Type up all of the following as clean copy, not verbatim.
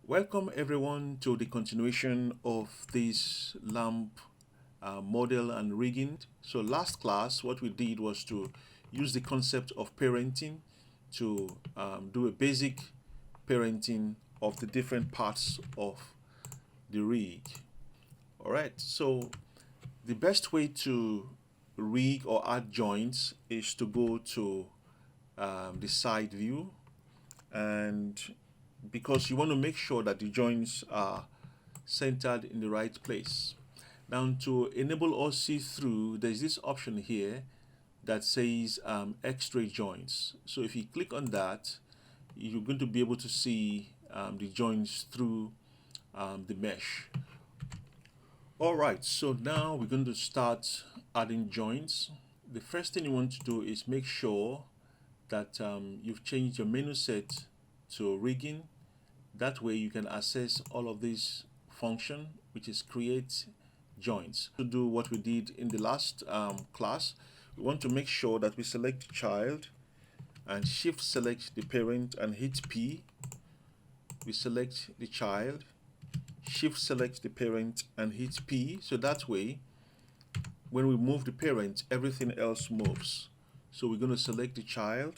Welcome everyone to the continuation of this lamp model and rigging. So last class what we did was to use the concept of parenting to do a basic parenting of the different parts of the rig. Alright, so the best way to rig or add joints is to go to the side view, and because you want to make sure that the joints are centered in the right place. Now, to enable us see through, there's this option here that says X-ray joints. So if you click on that, you're going to be able to see the joints through the mesh. All right, so now we're going to start adding joints. The first thing you want to do is make sure that you've changed your menu set to rigging. That way you can access all of this function, which is create joints. To do what we did in the last class, we want to make sure that we select child and shift select the parent and hit P. We select the child, shift select the parent and hit P, so that way when we move the parent everything else moves. So we're going to select the child,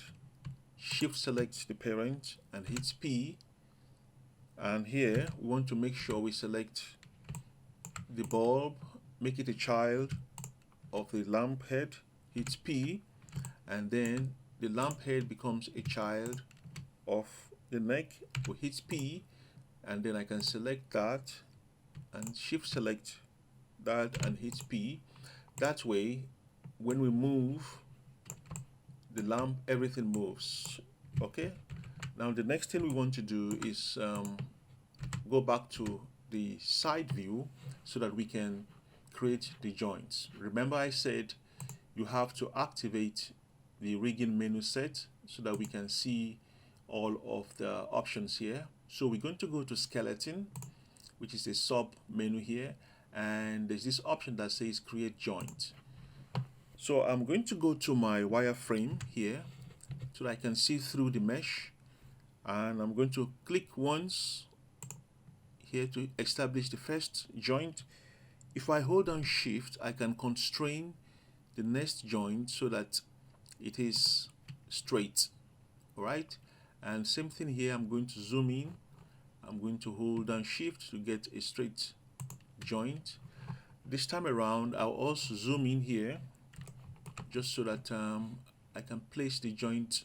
shift select the parent and hit P, and here we want to make sure we select the bulb, make it a child of the lamp head, hit P, and then the lamp head becomes a child of the neck. We hit P, and then I can select that and shift select that and hit P. That way when we move the lamp everything moves. Okay, now the next thing we want to do is go back to the side view so that we can create the joints. Remember I said you have to activate the rigging menu set so that we can see all of the options here. So we're going to go to skeleton, which is a sub menu here, and there's this option that says create joint. So I'm going to go to my wireframe here so that I can see through the mesh, and I'm going to click once here to establish the first joint. If I hold down shift, I can constrain the next joint so that it is straight. All right, and same thing here. I'm going to zoom in. I'm going to hold down shift to get a straight joint. This time around I'll also zoom in here just so that I can place the joint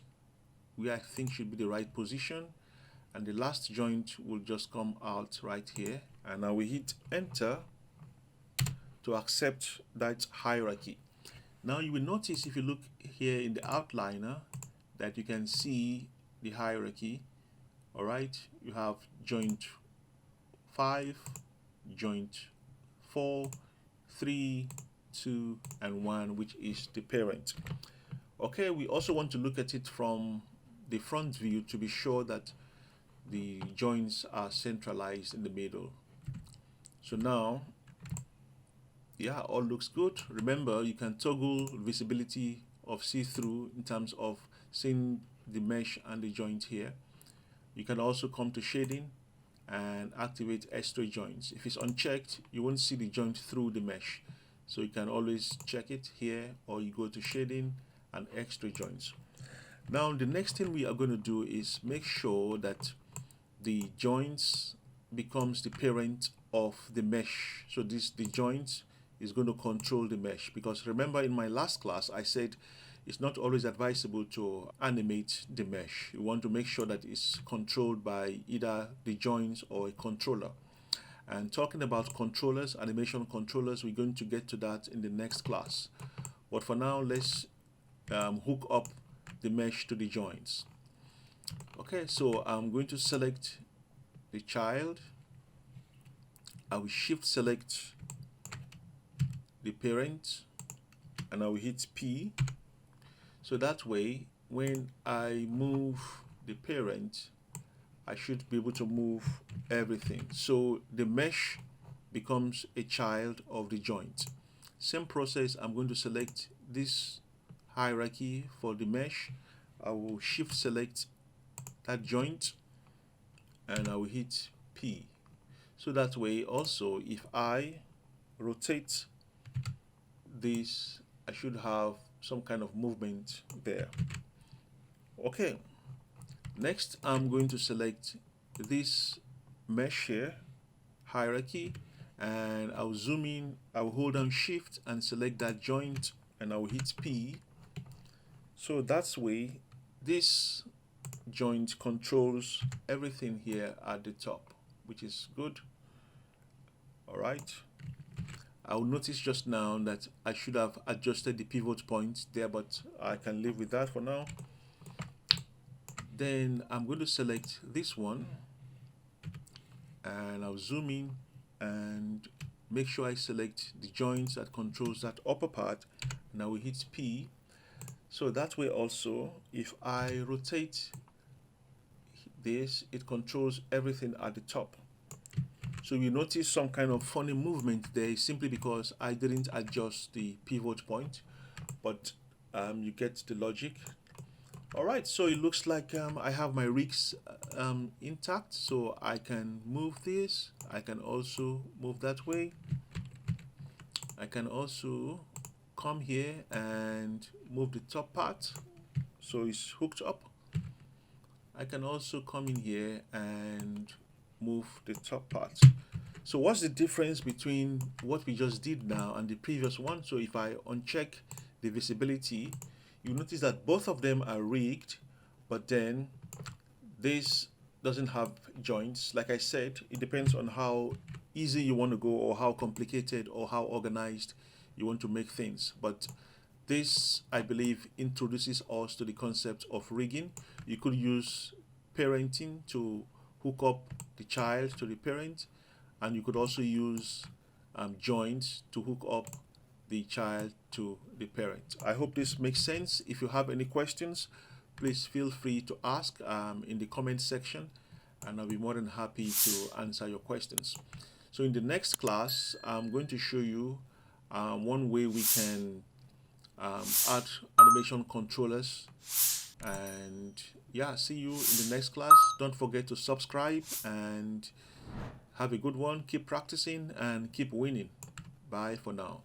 where I think should be the right position, and the last joint will just come out right here, and now we hit enter to accept that hierarchy. Now you will notice if you look here in the outliner that you can see the hierarchy. All right, you have joint 5, joint 4, 3, 2 and 1, which is the parent. Okay, we also want to look at it from the front view to be sure that the joints are centralized in the middle. So now, yeah, all looks good. Remember, you can toggle visibility of see-through in terms of seeing the mesh and the joint here. You can also come to shading and activate X-ray joints. If it's unchecked, you won't see the joint through the mesh. So you can always check it here, or you go to shading and X-ray joints. Now the next thing we are going to do is make sure that the joints becomes the parent of the mesh. So the joint is going to control the mesh, because remember in my last class I said it's not always advisable to animate the mesh. You want to make sure that it's controlled by either the joints or a controller. And talking about controllers, animation controllers, we're going to get to that in the next class. But for now, let's hook up the mesh to the joints. Okay, so I'm going to select the child. I will shift select the parent, and I will hit P. So that way, when I move the parent, I should be able to move everything. So the mesh becomes a child of the joint. Same process, I'm going to select this hierarchy for the mesh. I will shift select that joint, and I will hit P. So that way also, if I rotate this, I should have some kind of movement there. Okay, next I'm going to select this mesh here, hierarchy, and I'll zoom in, I'll hold down shift and select that joint, and I'll hit P. So that's way this joint controls everything here at the top, which is good. All right, I'll notice just now that I should have adjusted the pivot point there, but I can live with that for now. Then I'm going to select this one, and I'll zoom in and make sure I select the joint that controls that upper part. Now we hit P. So that way also, if I rotate this, it controls everything at the top. So you notice some kind of funny movement there, simply because I didn't adjust the pivot point, but you get the logic. All right, so it looks like I have my rigs intact, so I can move this. I can also move that way. I can also come here and move the top part so it's hooked up. I can also come in here and move the top part. So what's the difference between what we just did now and the previous one? So if I uncheck the visibility, you notice that both of them are rigged, but then this doesn't have joints. Like I said, it depends on how easy you want to go, or how complicated or how organized you want to make things. But this, I believe, introduces us to the concept of rigging. You could use parenting to hook up the child to the parent, and you could also use joints to hook up the child to the parent. I hope this makes sense. If you have any questions, please feel free to ask in the comment section, and I'll be more than happy to answer your questions. So in the next class, I'm going to show you one way we can add animation controllers. And yeah, see you in the next class. Don't forget to subscribe, and have a good one. Keep practicing and keep winning. Bye for now.